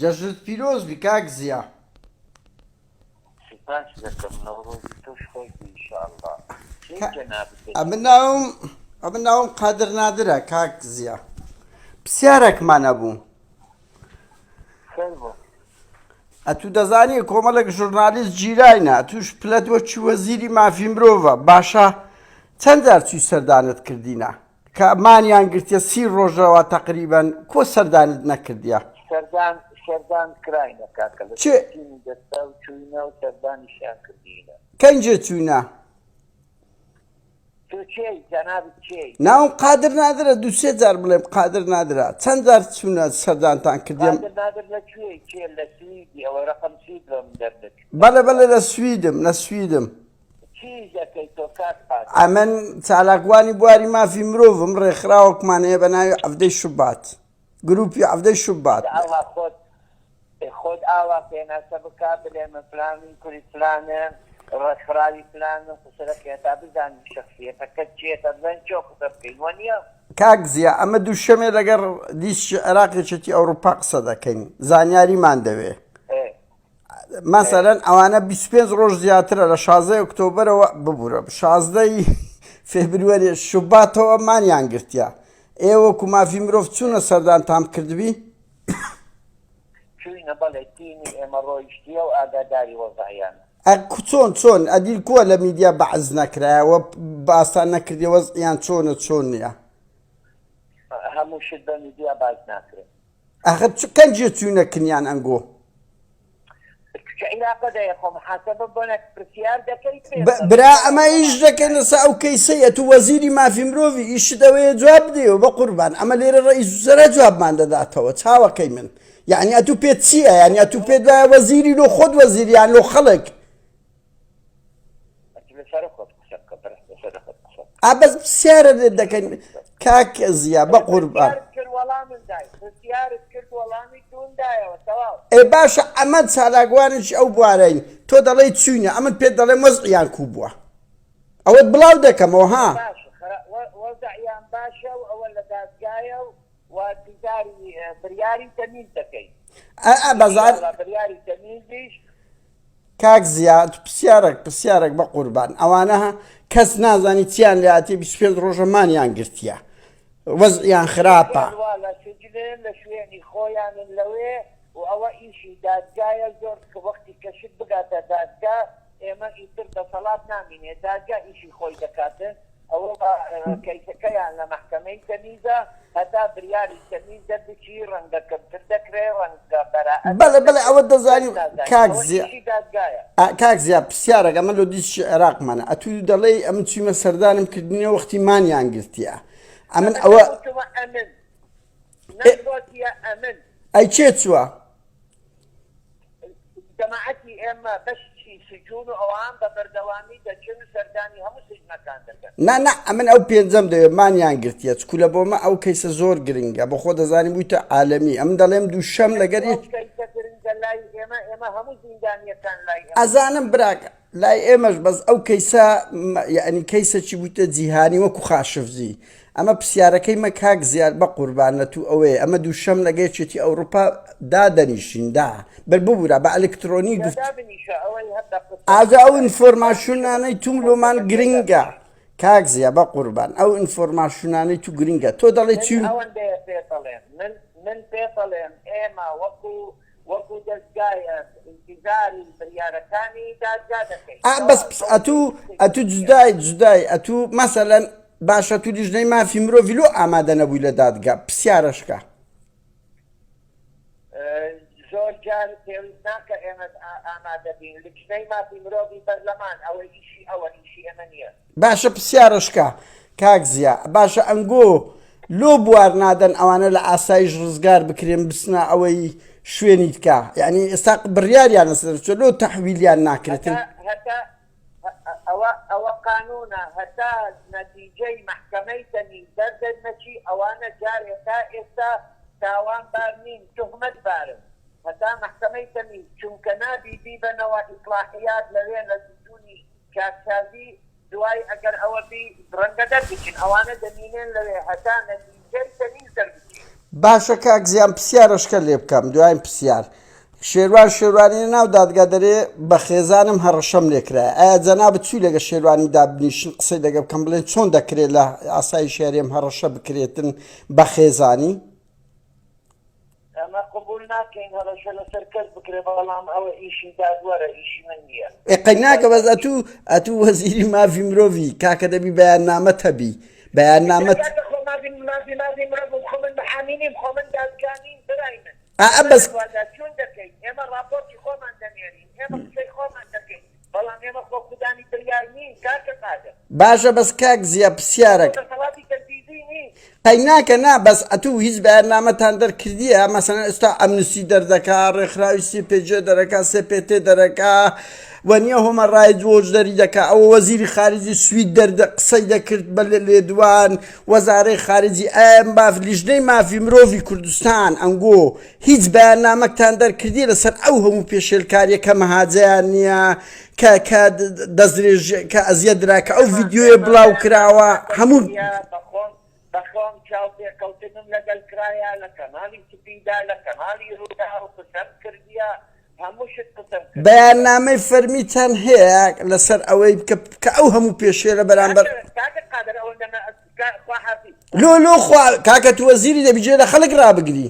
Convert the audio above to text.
جەژنت پیرۆز بی کاک زییا. سپاس دەکەم نەوڕۆژی تۆش خۆش بی ئینشاءالله. چی جەنابەت ئەمن ناوم قادر نادرە کاک زییا. پرسیارێکمان هەبوو. خێر بۆ ئەتوو دەزانی کۆمەڵێک ژورنالیست جیرانە توش پلەت وەچی وەزیری مافی مرۆڤە باشە چەند جار چووی سەردانت کردینە کە مانیان گرتیە 30 ڕۆژەوە تەقریبەن کۆ سەردانت نەکردیە. سەردان کراینە کاکە لە چێ؟ تینی دەستا و چووینە و سەردانیشیان کردینە. کەنجێ چوونە؟ تۆ چێ جەنابەت چێ؟ ناوم قادر نادرە دو سێ جار بڵێم قادر نادرە چەند جار چوونە سەردانتان کردیم؟ قادر نادر لەکوێ چێ لە سویدی ئەوە ڕەقەم سوید لەم دەردەچێت. بەڵێ لە سویدم. چی دەکەی تۆ کاک قادر؟ ئەمن چالاکوانی بواری مافی مرۆڤم ڕێکخراوەکمانەیە بە ناوی عەفدەی شوبات گروپی عەفدەی شوبات. ئاوا خۆت ئاوا پێناسە بکا بڵێمە فلانی کوری فلانە ڕێکخراوی فلانە قسەرەکە تا بزانین شەخسیەتەکەت چێتە بزانین چۆ قسە بکەین وەنیە؟ کاک زییا ئەمە دووشەمێ لەگەر دیستی عێراقێکێتی ئەوروپا قسە دەکەین زانیاریمان دەوێ. مەسەلەن ئەوانە 25 ڕۆژ زیاترە لە 16 ئۆکتۆبەرەوە ببوورە 16 فێبروەری شوباتەوە مانیان گرتیا. ئێوە وەکو مافی مرۆڤ چوونە سەردانتان کردبی؟ چووینە بەڵێ تینی ئێمە ڕۆیشتیە و ئاگاداری وەزعیانە. چۆن ئەدیل کووە لە میدیا بەعز نەکرایەوە باسان نەکردی وەزعیان چۆن نییە؟ هەموو شت بە میدیا باز ناکرێت. ئەخە کەنجێ چوونە کنیان ئەنگۆ؟ عێراقە دەیە محاسبە بۆنە پرسیار دەکەیت برا ئەمە ئیش دەکەن لەسا ئەو کەیسەیە تو وەزیری مافی مرۆڤی ئیشت ئەوەیە جواب بدەیەوە بە قوربان ئەمە لێرە ڕئیس وزەرا جوابمان دەداتەوە چاوەکەی من یعنی ئەتوو پێت چییە یعنی ئەتوو پێت وایە وەزیری لۆ خۆت وەزیریان لۆ خەڵک ئابەس پرسیارە لێت دەکەن کاک زییا بە قوربان ئێ باشە ئەمە چالاکوانش ئەو بوارەین تۆ دەڵێی چوینە ئەمت پێت دەڵێ وەزعیان کوو بووە ئەوەت بڵاو دەکەمەوە ها وەزعیان باشە و ئەوە لە دادگایە و دیداری بریاری تەمیز دەکەیت بەزار بریاری تەمیزیش کاک زییا پرسیارێک بە قوربان ئەوانە کەس نازانی چیان لە هاتی 25 ڕۆژەمانیان گرتیە وەزعیان خراپە لە شوێنی خۆیانن لەوێ و ئەوە ئیشی دادگایە زۆر کە وەختی کەشت بگاتە دادگا ئێمە ئیتر دەسەڵات نامینێ دادگا ئیشی خۆی دەکاتن ئەوە کەیسەکەیان لە مەحکەمەی تەمیزە هەتا بریاری تەمیز دەردەچی ڕەنگەکەمتر دەکرێ ڕەنگە بەراعەت بەڵێ ئەوە دەزانی کاک زییا پرسیارێک ئەمە لۆ دیستی عێراقمانە ئەتوو دەڵێی ئەم چوومە سەردانم کردنیە وەختی مانیان گرتیە ئەمن ئەوە ئەی چێ چووە؟ جەماعەتی ئێمە بەشی سجون و ئەوان بە بەردەوامی دەچن و سەردانی هەموو سجنەکان دەکەن. نا ئەمن ئەو پێنجەم دەوێت مانیان گرتیە چکولە بۆمە ئەو کەیسە زۆر گرنگە بە خۆ دەزانیم بوویتە عالەمی ئەم دەڵێم دووشەم لەگەر ئێمە هەموو زیندانیەکان لای ئەزانم براکە لای ئێمەش بەس ئەو کەیسە یعنی کەیسەکی بوویتە جیهانی وەکو خاشفزی ئەمە پرسیارەکەی مە کاک زیاد بە قوربانە تو ئەوەیە ئەمە دووشەم لەگەیچێتی ئەوروپا دادەنیشیندا ببوورە بە ئەلکترۆنی گفت ئاجا ئەو ئینفۆرماسیۆنانەی توم لۆمان گرنگە کاک زیە بە قوربان ئەو ئینفۆرماسیۆنانەی تو گرنگە تۆ دەڵێ چی من پێڵێم ئێمە وەکو دەستگایە ئینتیزاری بریارەکانی دادگا دەکەین بەس ئەتوو جودای ئەتوو مەسەلەن باشە تو لیژنەی مافی مرۆڤی لۆ ئامادە نەبووی لە دادگا پرسیارەشکە زۆر جار پێویست ناکە ئێمە ئامادە بین لیژنەی مافی مرۆڤی بەرلەمان ئەوە ئیشی ئێمە نییە باشە پرسیارەشکە کاک زیە باشە ئەنگۆ لۆ بوار نادەن ئەوانە لە ئاسایش ڕزگار بکرێن بسنە ئەوەی شوێنی تکە یعنی ئێستا بڕیاریانە سەرچۆ لۆ تەحویلیان ناکرێتن ئەوە قانونە هەتا نەتیجەی مەحکەمەی تەمیز دەردەنەچی ئەوانە جارێکا ئێستا تاوانبار نین تۆهمەت بارن هەتا مەحکەمەی تەمیز چونکە نابی بیبەنەوە ئیسلاحیات لەوێ لە سجوونی کارسازی دوای ئەگەر ئەوە بی ڕەنگە دەربچین ئەوانە دەمینێن لەوێ هەتا نەتیجەی تەمیز دەربچین باشە کاک زیان پرسیارەشکە لێ بکەم دوایین پرسیار شێروانی ناو دادگا دەرێ بە خێزانم هەڕەشەم لێکرا ئایا جەنابەت چووی لەگە شێروانی دابنیشن قسەی لەگە بکەم بڵێن چۆن دەکرێت لە ئاسایی شێرێم هەڕەشە بکرێتن بە خێزانی ئەمە قبول ناکەین هەڕەشە لەسەر کەس بکرێ بەڵام ئەوە ئیشی دادوەرە ئیشی من نییە ئێقەی ناکە بەس ئەتوو وەزیری مافی مرۆڤی کاکە دەبی بەیاننامە هەبی بەیاننامە بەس چون دەکەین ئێمە راپۆرتی خۆمان دەنێرین ئێمە قسەی خۆمان دەکەین بەڵام ئێمە خۆ خودانی بریار نین کاکە قادر باشە بەس کاک زیە پرسیارێک دەسەڵاتی تەنفیزی نین قەی ناکە نا بەس ئەتوو هیچ بەیاننامەتان دەرکردیە مەسەڵەن ئێستا ئەمنستی دەردەکا ڕێکخراوی سێپێجێ دەرەکا سێپێتێ دەرەکا وەنیە هۆمە ڕای جۆژ دەری دەکا ئەوە وەزیری خارجی سوید قسەی دەکرد بە لێدوان وەزارەی خارجی ئەم باف لیژنەی مافی مرۆڤی کوردستان ئەنگۆ هیچ بەیاننامەکتان دەرکردی لەسەر ئەو هەموو پێشێلکاریە کە مەهاجەیان نییە کە دەستدرێژ کە ئەزیە درا کە ئەو ڤیددیۆیە بڵاو کراوە هەموو بەخۆم چاو پێکەوتنم لەگەڵ کرایە لە کەناڵی تپیدا لە کەناڵی ڕوودا و قسەم کردیە هەموو شت قسەم کرد بەیاننامەی فەرمیتان هەیە لەسەر ئەوەی کە ئەو هەموو پێشێرە بەرامبەر قادر ئەوەندە خوا حافیظ لۆ کاکە تو وەزیری دەبیجێ لە خەڵک ڕابگری